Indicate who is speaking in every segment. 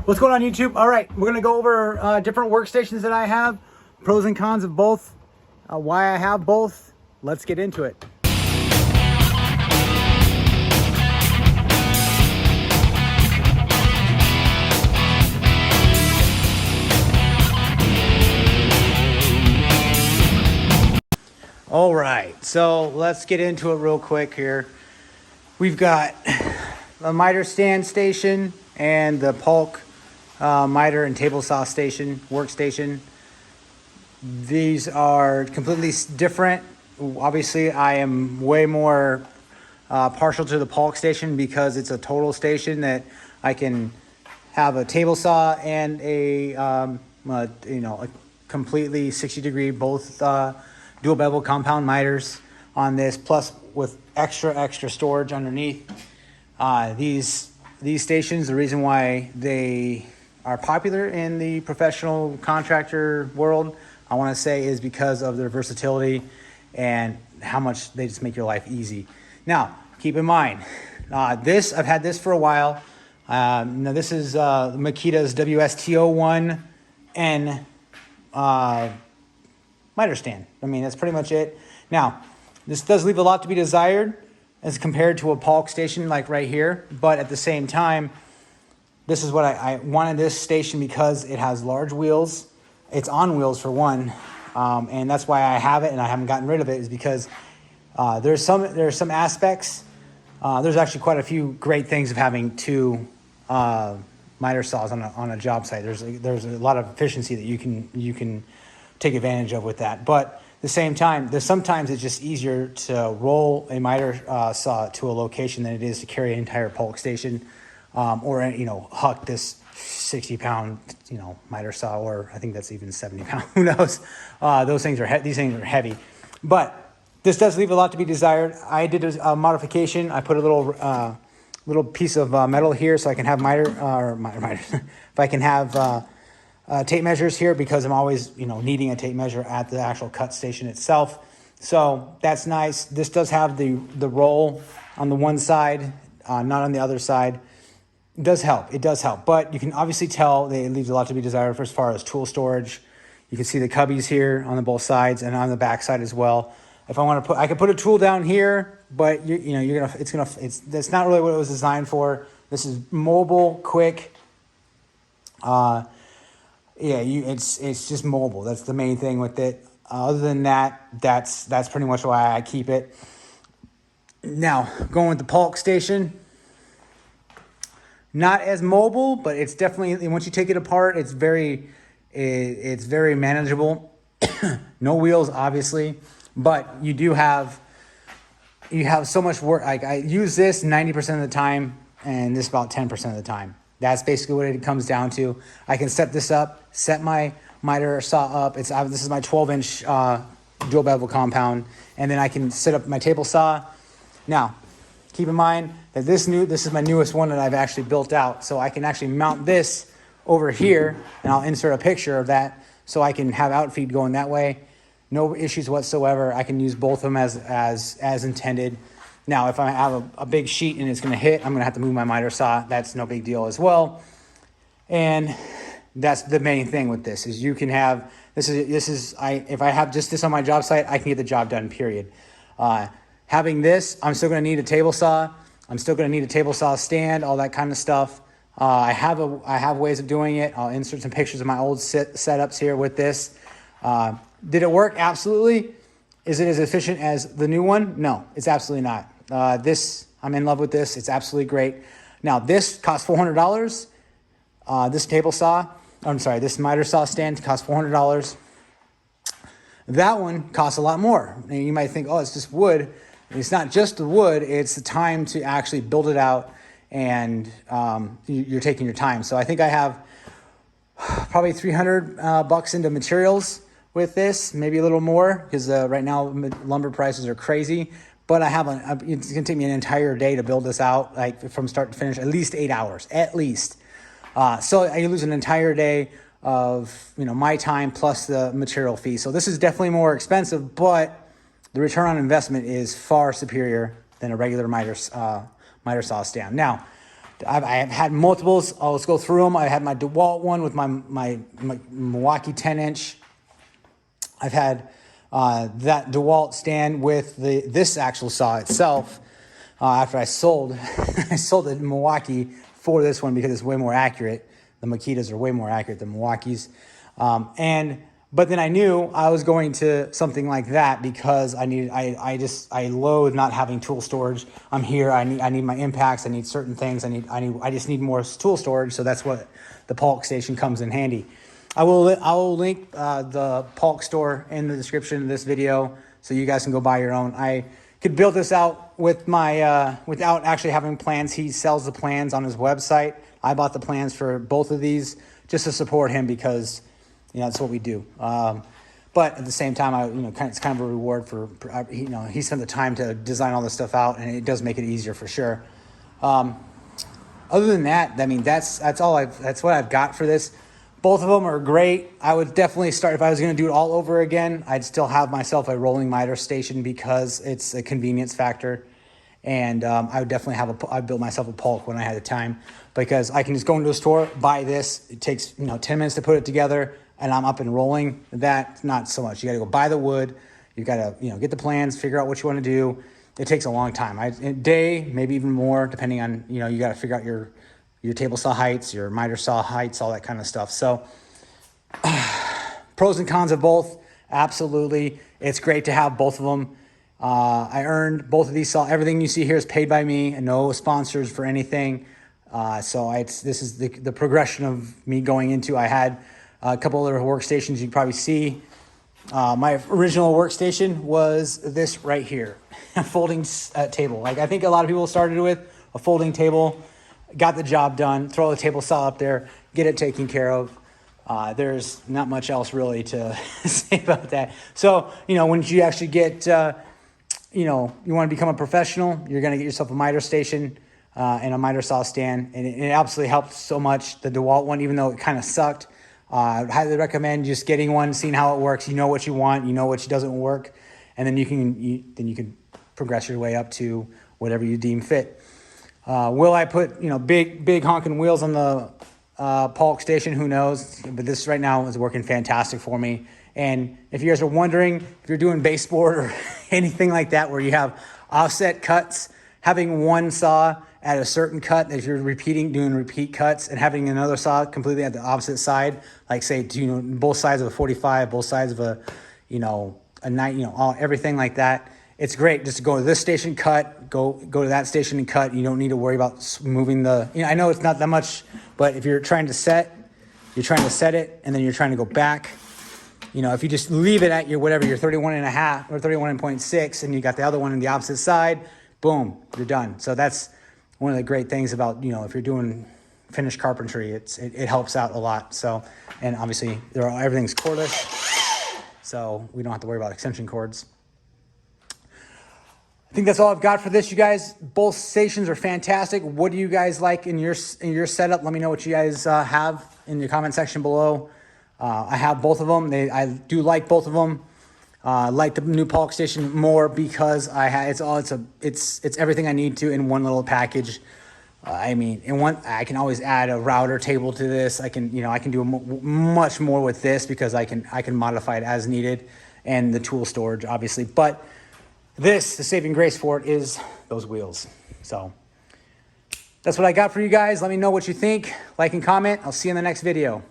Speaker 1: What's going on YouTube? All right, we're gonna go over different workstations that I have, pros and cons of both, why I have both. Let's get into it. All right, so let's get into it real quick here. We've got a miter stand station and the Paulk miter and table saw station, workstation. These are completely different. Obviously, I am way more partial to the Paulk station because it's a total station that I can have a table saw and a completely 60-degree both dual bevel compound miters on this, plus with extra storage underneath. These stations, the reason why they are popular in the professional contractor world, I want to say, is because of their versatility and how much they just make your life easy. Now, keep in mind, I've had this for a while. Now this is Makita's WST01N miter stand. I mean, that's pretty much it. Now, this does leave a lot to be desired as compared to a Paulk station like right here, but at the same time, this is what I wanted this station because it has large wheels. It's on wheels for one, and that's why I have it and I haven't gotten rid of it, is because there's some aspects. There's actually quite a few great things of having two miter saws on a job site. There's a lot of efficiency that you can take advantage of with that, but at the same time, sometimes it's just easier to roll a miter saw to a location than it is to carry an entire Paulk station, or huck this 60-pound miter saw, or I think that's even 70 pound. Who knows? These things are heavy, but this does leave a lot to be desired. I did a modification. I put a little piece of metal here so I can have if I can have tape measures here, because I'm always needing a tape measure at the actual cut station itself. So that's nice. This does have the roll on the one side, not on the other side. It does help, but you can obviously tell that it leaves a lot to be desired for as far as tool storage. You can see the cubbies here on both sides and on the back side as well. If I want to I could put a tool down here, but that's not really what it was designed for. This is mobile, quick. It's just mobile. That's the main thing with it. Other than that, that's pretty much why I keep it. Now, going with the Paulk station, not as mobile, but it's definitely, once you take it apart, it's very manageable. No wheels, obviously, but you have so much work. Like, I use this 90% of the time, and this about 10% of the time. That's basically what it comes down to. I can set this up, set my miter saw up. This is my 12-inch dual bevel compound, and then I can set up my table saw. Now, keep in mind that this is my newest one that I've actually built out, so I can actually mount this over here, and I'll insert a picture of that so I can have outfeed going that way. No issues whatsoever. I can use both of them as intended. Now, if I have a big sheet and it's going to hit, I'm going to have to move my miter saw. That's no big deal as well. And that's the main thing with this, is you can have, if I have just this on my job site, I can get the job done, period. Having this, I'm still going to need a table saw. I'm still going to need a table saw stand, all that kind of stuff. I have ways of doing it. I'll insert some pictures of my old setups here with this. Did it work? Absolutely. Is it as efficient as the new one? No, it's absolutely not. I'm in love with this. It's absolutely great. Now, this costs $400. This miter saw stand costs $400. That one costs a lot more. And you might think, oh, it's just wood. It's not just the wood. It's the time to actually build it out, and you're taking your time. So I think I have probably $300 into materials with this, maybe a little more, because right now lumber prices are crazy. But it's gonna take me an entire day to build this out, like from start to finish, at least 8 hours, at least. So I lose an entire day of my time plus the material fee. So this is definitely more expensive, but the return on investment is far superior than a regular miter saw stand. Now, I've had multiples. Let's go through them. I had my DeWalt one with my Milwaukee 10-inch. I've had that DeWalt stand with this actual saw itself. After I sold, I sold it in Milwaukee for this one because it's way more accurate. The Makitas are way more accurate than Milwaukee's. But then I knew I was going to something like that because I loathe not having tool storage. I'm here. I need my impacts. I need certain things. I just need more tool storage. So that's what the Paulk Station comes in handy. I will link the Paulk Store in the description of this video so you guys can go buy your own. I could build this out with my without actually having plans. He sells the plans on his website. I bought the plans for both of these just to support him because that's what we do. But at the same time, it's kind of a reward for he spent the time to design all this stuff out, and it does make it easier for sure. Other than that, I mean that's what I've got for this. Both of them are great. I would definitely start, if I was going to do it all over again, I'd still have myself a rolling miter station because it's a convenience factor. And I would definitely I'd build myself a Paulk when I had the time because I can just go into a store, buy this. It takes 10 minutes to put it together and I'm up and rolling. That, not so much. You got to go buy the wood. You got to get the plans, figure out what you want to do. It takes a long time. A day, maybe even more, depending on, you got to figure out your table saw heights, your miter saw heights, all that kind of stuff. So pros and cons of both. Absolutely. It's great to have both of them. I earned both of these saw. Everything you see here is paid by me and no sponsors for anything. This is the progression of me going into. I had a couple other workstations you can probably see. My original workstation was this right here, a folding table. Like I think a lot of people started with a folding table. Got the job done, throw the table saw up there, get it taken care of. There's not much else really to say about that. So, when you actually get, you want to become a professional, you're going to get yourself a miter station and a miter saw stand. And it absolutely helped so much, the DeWalt one, even though it kind of sucked. I would highly recommend just getting one, seeing how it works. You know what you want, you know what doesn't work. And then you can progress your way up to whatever you deem fit. Will I put, big honking wheels on the Paulk Station? Who knows? But this right now is working fantastic for me. And if you guys are wondering, if you're doing baseboard or anything like that where you have offset cuts, having one saw at a certain cut, if you're doing repeat cuts, and having another saw completely at the opposite side, like say, both sides of a 45, both sides of a 9, everything like that. It's great just to go to this station, cut, go to that station and cut. You don't need to worry about moving the, I know it's not that much, but if you're trying to set it and then you're trying to go back, if you just leave it at your 31.5 or 31.6 and you got the other one on the opposite side, boom, you're done. So that's one of the great things about, if you're doing finished carpentry, it helps out a lot. So, and obviously everything's cordless, so we don't have to worry about extension cords. I think that's all I've got for this, you guys. Both stations are fantastic. What do you guys like in your setup? Let me know what you guys have in the comment section below. I have both of them. I do like both of them. I like the new Paulk Station more because it's everything I need to in one little package. I can always add a router table to this. I can do much more with this because I can modify it as needed, and the tool storage obviously, but the saving grace for it is those wheels. So that's what I got for you guys. Let me know what you think. Like and comment. I'll see you in the next video.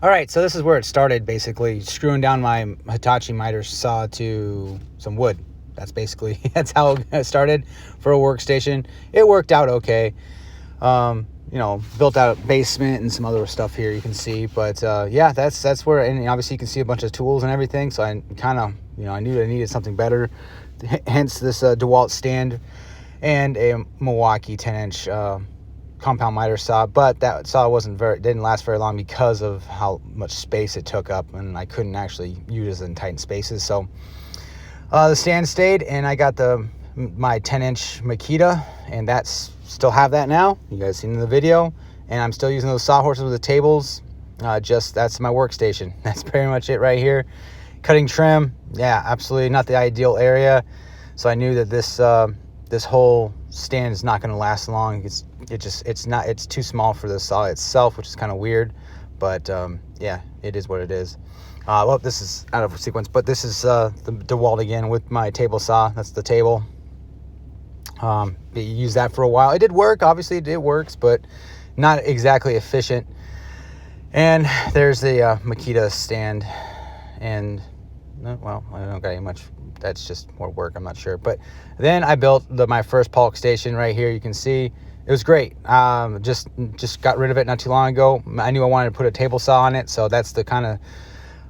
Speaker 1: All right, so this is where it started, basically screwing down my Hitachi miter saw to some wood. That's how it started for a workstation. It worked out okay. Built out a basement and some other stuff here you can see. But yeah, that's where, and obviously you can see a bunch of tools and everything. So I kind of, I knew I needed something better. Hence this DeWalt stand. and a Milwaukee 10-inch compound miter saw, but that saw didn't last very long because of how much space it took up, and I couldn't actually use it in tight spaces. So the stand stayed, and I got my 10-inch Makita, and still have that now. You guys seen in the video, and I'm still using those sawhorses with the tables. That's my workstation. That's pretty much it right here. Cutting trim, yeah, absolutely not the ideal area. So I knew that this whole stand is not going to last long. It's too small for the saw itself, which is kind of weird, but yeah, it is what it is. Well, this is out of sequence, but this is the DeWalt again with my table saw. That's the table. You use that for a while. It did work, obviously it works, but not exactly efficient. And there's the Makita stand, and well, I don't got any much. That's just more work, I'm not sure. But then I built my first Paulk Station right here. You can see it was great. Just got rid of it not too long ago. I knew I wanted to put a table saw on it, so that's the kind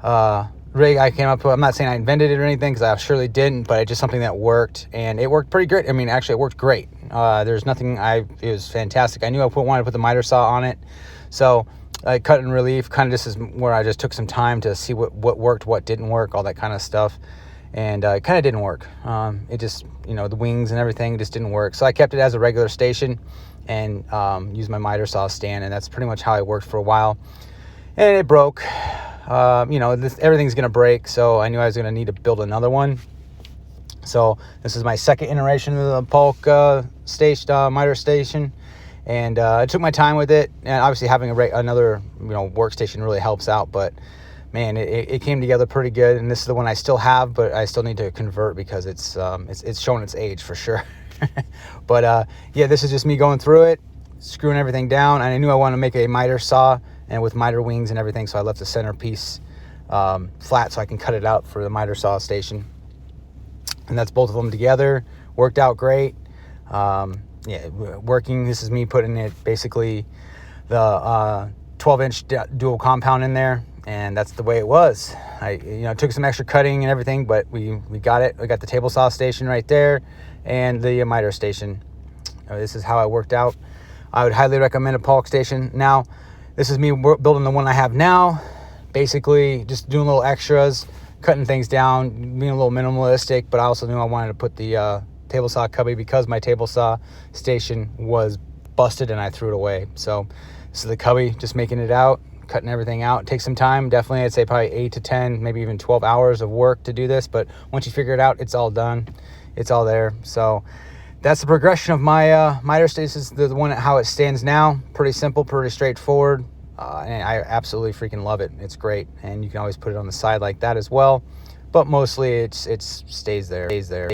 Speaker 1: of rig I came up with. I'm not saying I invented it or anything, because I surely didn't, but it's just something that worked, and it worked pretty great. I mean, actually, it worked great. There's nothing. It was fantastic. I knew I wanted to put the miter saw on it, so I cut and relief. Kind of this is where I just took some time to see what worked, what didn't work, all that kind of stuff. And it kind of didn't work. It just, the wings and everything just didn't work. So I kept it as a regular station and used my miter saw stand, and that's pretty much how it worked for a while. And it broke. Everything's gonna break, so I knew I was gonna need to build another one. So this is my second iteration of the Paulk station, miter station, and I took my time with it. And obviously having another workstation really helps out, but man, it came together pretty good. And this is the one I still have, but I still need to convert because it's showing its age for sure. But yeah, this is just me going through it, screwing everything down. And I knew I wanted to make a miter saw and with miter wings and everything, so I left the centerpiece flat so I can cut it out for the miter saw station. And that's both of them together. Worked out great. Yeah, working. This is me putting it basically the 12-inch dual compound in there. And that's the way it was. I took some extra cutting and everything, but we got it. We got the table saw station right there and the miter station. This is how it worked out. I would highly recommend a Paulk station. Now, this is me building the one I have now. Basically, just doing little extras, cutting things down, being a little minimalistic, but I also knew I wanted to put the table saw cubby because my table saw station was busted and I threw it away. So this is the cubby, just making it out. Cutting everything out. It takes some time. Definitely, I'd say probably 8 to 10, maybe even 12 hours of work to do this. But once you figure it out, it's all done. It's all there. So that's the progression of my miter station. This is the one how it stands now. Pretty simple, pretty straightforward. And I absolutely freaking love it. It's great. And you can always put it on the side like that as well. But mostly it stays there.